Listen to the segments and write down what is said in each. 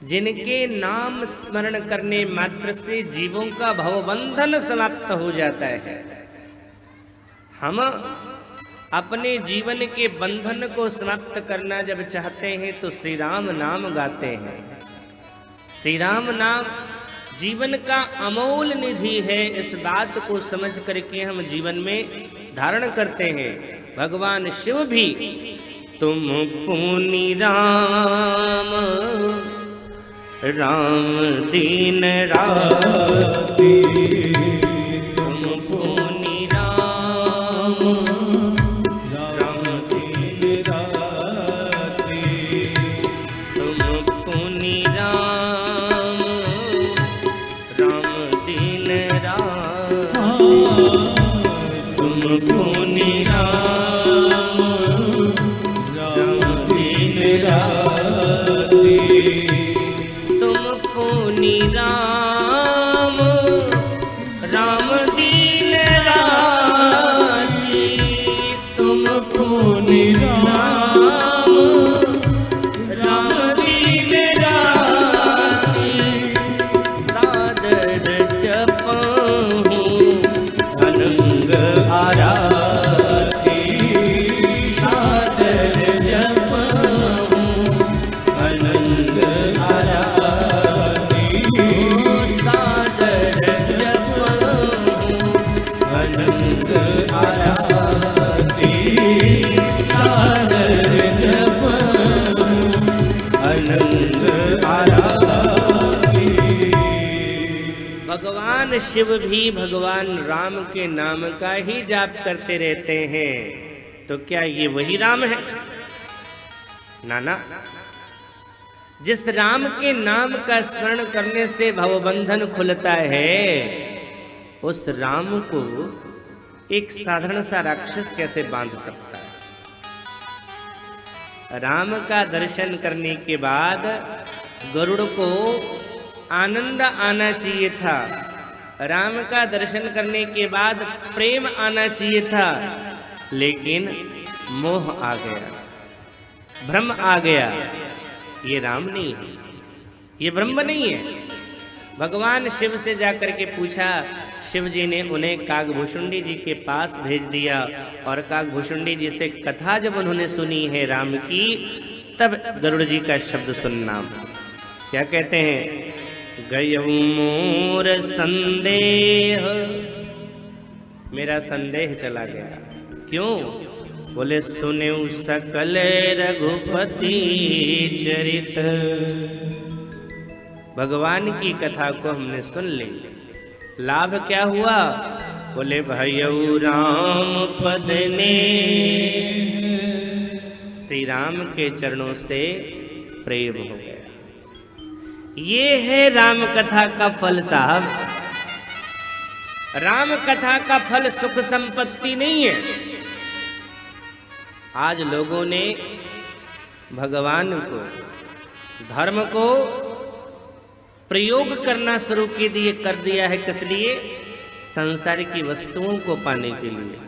जिनके नाम स्मरण करने मात्र से जीवों का भवबंधन समाप्त हो जाता है। हम अपने जीवन के बंधन को समाप्त करना जब चाहते हैं तो श्री राम नाम गाते हैं। श्री राम नाम जीवन का अमोल निधि है। इस बात को समझ करके हम जीवन में धारण करते हैं। भगवान शिव भी तुम पुनि राम राम दीन राती, तुम पुनि राम राम दीन राती, तुम पुनि राम राम दीन राती, तुम पुनि राम राम दीन राती, तुम पुनि राम राम दीन राती, तुम पुनि राम राम दीन राती, सादर जपहूँ अनंग आराती, सादर जपहूँ अनंग आराती, सादर जपहूँ अनंग आराती, सादर जपहूँ अनंग आराती। भगवान शिव भी भगवान राम के नाम का ही जाप करते रहते हैं। तो क्या ये वही राम है? ना। जिस राम के नाम का स्मरण करने से भवबंधन खुलता है, उस राम को एक साधारण सा राक्षस कैसे बांध सकता है? राम का दर्शन करने के बाद गरुड़ को आनंद आना चाहिए था। राम का दर्शन करने के बाद प्रेम आना चाहिए था, लेकिन मोह आ गया, भ्रम आ गया। ये राम नहीं है, ये ब्रह्म नहीं है। भगवान शिव से जाकर के पूछा, शिव जी ने उन्हें कागभूषुंडी जी के पास भेज दिया। और कागभूषुंडी जी से कथा जब उन्होंने सुनी है राम की, तब गरुड़ जी का शब्द सुनना। क्या कहते हैं? गयऊ मोर संदेह, मेरा संदेह चला गया। क्यों? बोले सुने सकल रघुपति चरित, भगवान की कथा को हमने सुन ली। लाभ क्या हुआ? बोले भयऊ राम पद ने, श्री राम के चरणों से प्रेम हो गया। ये है राम कथा का फल साहब। राम कथा का फल सुख संपत्ति नहीं है। आज लोगों ने भगवान को, धर्म को प्रयोग करना शुरू कर दिया है। किस लिए? संसार की वस्तुओं को पाने के लिए।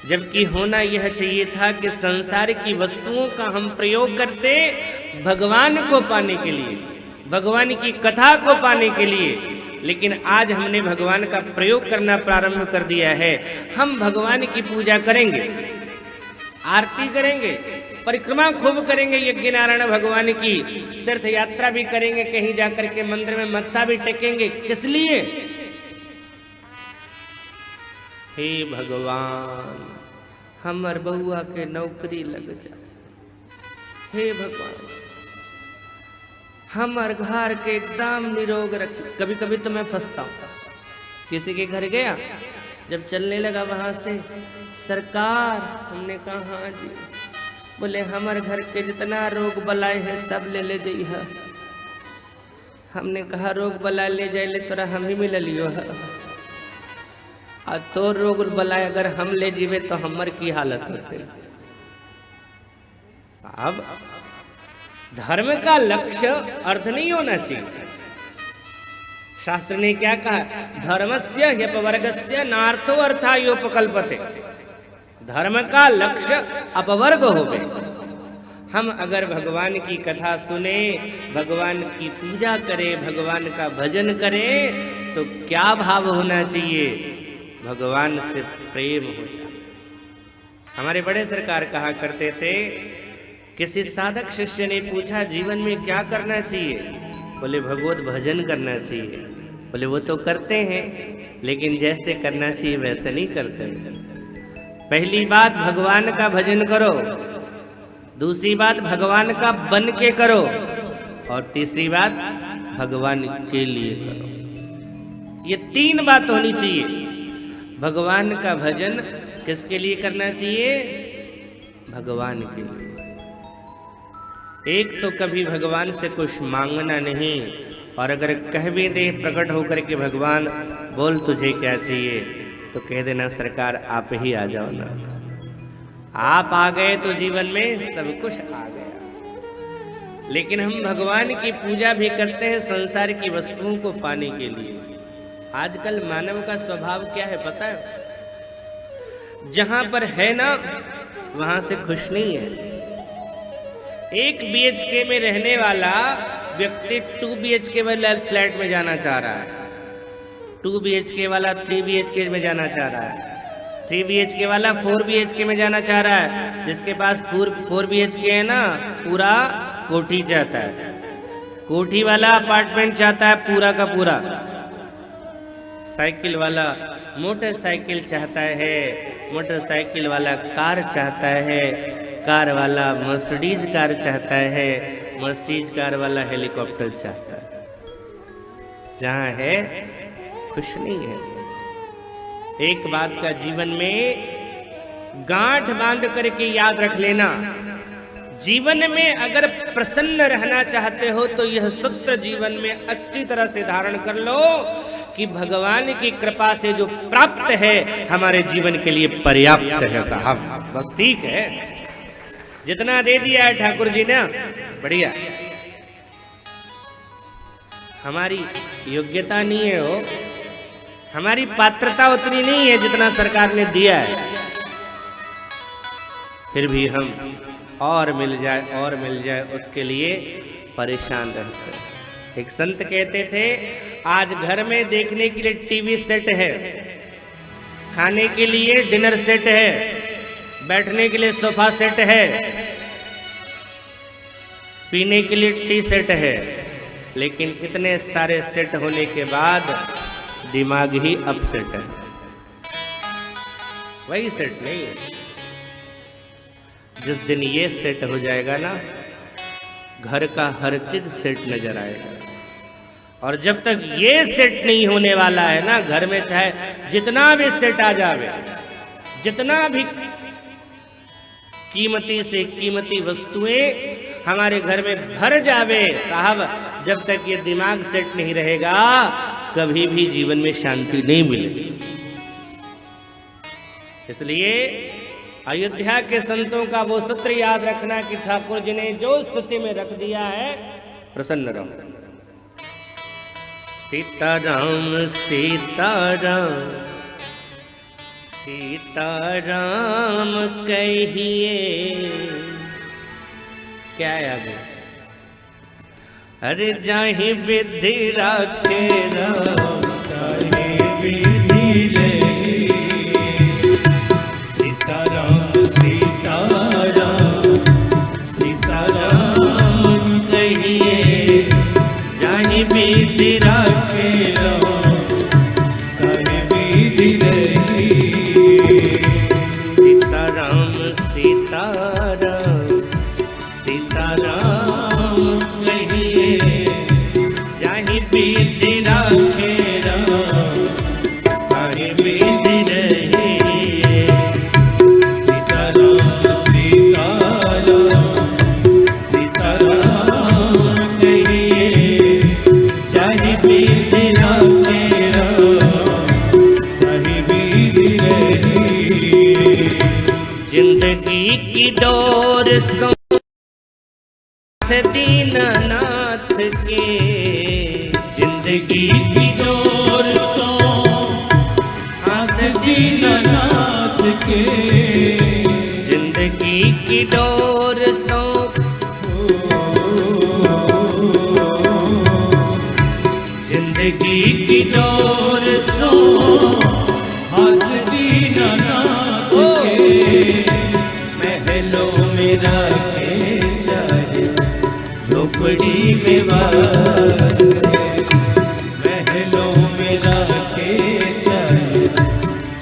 जबकि होना यह चाहिए था कि संसार की वस्तुओं का हम प्रयोग करते भगवान को पाने के लिए, भगवान की कथा को पाने के लिए। लेकिन आज हमने भगवान का प्रयोग करना प्रारंभ कर दिया है। हम भगवान की पूजा करेंगे, आरती करेंगे, परिक्रमा खूब करेंगे, यज्ञ नारायण भगवान की तीर्थ यात्रा भी करेंगे, कहीं जाकर के मंदिर में मत्था भी टेकेंगे। किस लिए? हे भगवान, हमर बउआ के नौकरी लग जाए। हे भगवान, हमर घर के एकदम निरोग रखे। कभी कभी तो मैं फंसता हूँ। किसी के घर गया, जब चलने लगा वहां से, सरकार, हमने कहा हाँ जी। बोले हमर घर के जितना रोग बलाए है सब ले जइहा। हमने कहा रोग बलाए ले जाए ले तोरा हम ही मिल लियो है। और तो रोग बलाए अगर हम ले जीवे तो हमर की हालत होते। साहब, धर्म का लक्ष्य अर्थ नहीं होना चाहिए। शास्त्र ने क्या कहा? धर्मस्य ह्यपवर्गस्य नार्थो अर्थायोपकल्पते। धर्म का लक्ष्य अपवर्ग हो गए। हम अगर भगवान की कथा सुने, भगवान की पूजा करें, भगवान का भजन करें, तो क्या भाव होना चाहिए? भगवान से प्रेम हो जाए। हमारे बड़े सरकार कहा करते थे, किसी साधक शिष्य ने पूछा जीवन में क्या करना चाहिए? बोले भगवत भजन करना चाहिए। बोले वो तो करते हैं, लेकिन जैसे करना चाहिए वैसे नहीं करते। पहली बात भगवान का भजन करो, दूसरी बात भगवान का बन के करो, और तीसरी बात भगवान के लिए करो। ये 3 बात होनी चाहिए। भगवान का भजन किसके लिए करना चाहिए? भगवान के लिए। एक तो कभी भगवान से कुछ मांगना नहीं, और अगर कह भी दे प्रकट होकर के भगवान बोल तुझे क्या चाहिए, तो कह देना सरकार आप ही आ जाओ ना। आप आ गए तो जीवन में सब कुछ आ गया। लेकिन हम भगवान की पूजा भी करते हैं संसार की वस्तुओं को पाने के लिए। आजकल मानव का स्वभाव क्या है पता है? जहां पर है ना वहां से खुश नहीं है। 1 BHK में रहने वाला व्यक्ति 2 BHK वाला फ्लैट में जाना चाह रहा है, 2 BHK वाला 3 BHK में जाना चाह रहा है, 3 BHK वाला 4 BHK में जाना चाह रहा है। जिसके पास 4 BHK है ना, पूरा कोठी चाहता है। कोठी वाला अपार्टमेंट चाहता है पूरा का पूरा। साइकिल वाला मोटरसाइकिल चाहता है, मोटरसाइकिल वाला कार चाहता है, कार वाला मर्सिडीज कार चाहता है, मर्सिडीज कार वाला हेलीकॉप्टर चाहता है। जहां है खुश नहीं है। एक बात का जीवन में गांठ बांध करके याद रख लेना, जीवन में अगर प्रसन्न रहना चाहते हो तो यह सूत्र जीवन में अच्छी तरह से धारण कर लो कि भगवान की कृपा से जो प्राप्त है हमारे जीवन के लिए पर्याप्त है साहब। बस ठीक है, जितना दे दिया है ठाकुर जी ने बढ़िया। हमारी योग्यता नहीं है, वो हमारी पात्रता उतनी नहीं है जितना सरकार ने दिया है, फिर भी हम और मिल जाए उसके लिए परेशान रहते हैं। एक संत कहते थे, आज घर में देखने के लिए टीवी सेट है, खाने के लिए डिनर सेट है, बैठने के लिए सोफा सेट है, पीने के लिए टी सेट है, लेकिन इतने सारे सेट होने के बाद दिमाग ही अपसेट है। वही सेट नहीं है। जिस दिन ये सेट हो जाएगा ना, घर का हर चीज सेट नजर आएगा। और जब तक ये सेट नहीं होने वाला है ना, घर में चाहे जितना भी सेट आ जावे, जितना भी कीमती से कीमती वस्तुएं हमारे घर में भर जावे साहब, जब तक ये दिमाग सेट नहीं रहेगा कभी भी जीवन में शांति नहीं मिलेगी। इसलिए अयोध्या के संतों का वो सूत्र याद रखना कि ठाकुर जी ने जो स्थिति में रख दिया है प्रसन्न रहो। सीताराम सीताराम सीताराम कहिए, क्या है आगे? अरे जाहि विधि राखे राम, जाहि विधि ले, सीताराम सीताराम सीताराम कहिए, जाहि विधि राखे राम, जाहि विधि रही। सीताराम सीताराम सीताराम कहिए, जाहि विधि राखे राम, जाहि विधि रही। सीताराम सीताराम सीताराम कहिए, जाहि विधि राखे राम, जाहि विधि रही। जिंदगी की डोर सो दीननाथ के, जिंदगी की डोर सो हाथ दीननाथ के, जिंदगी की डोर सो जिंदगी की डोर सो हाथ दीनानाथ के, महलों में रखे चाहे झोपड़ी में वास, महलों में रखे चाहे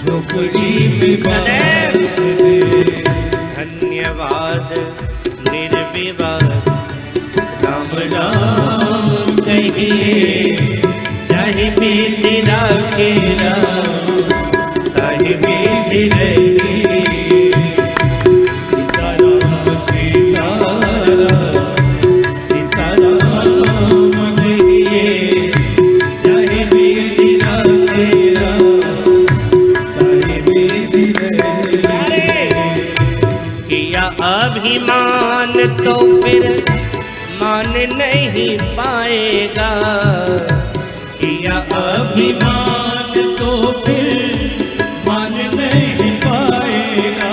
झोपड़ी में वास। धन्यवाद निर्विवाद राम राम कहिए, चाहे विधि राखे राम, ताहि विधि रहिए। सीताराम सीताराम सीताराम कहिए, चाहे विधि राखे राम, ताहि विधि रहिए। किया अभिमान तो फिर मान नहीं पाएगा, किया अभिमान तो फिर मान नहीं पाएगा,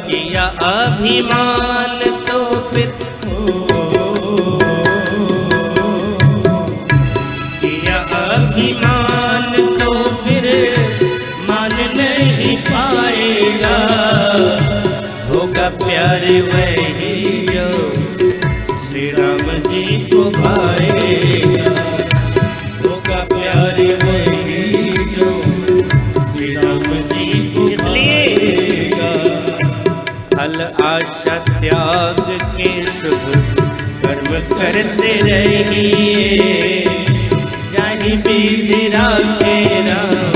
किया अभिमान तो फिर, किया अभिमान तो फिर मान नहीं पाएगा। होगा प्यार वही जो श्री राम जी को भाएगा, होगा प्यार वही जो श्री राम जी को भाएगा। फल आशा त्याग के शुभ कर्म करते रहिए, चाहे विधि राखे राम,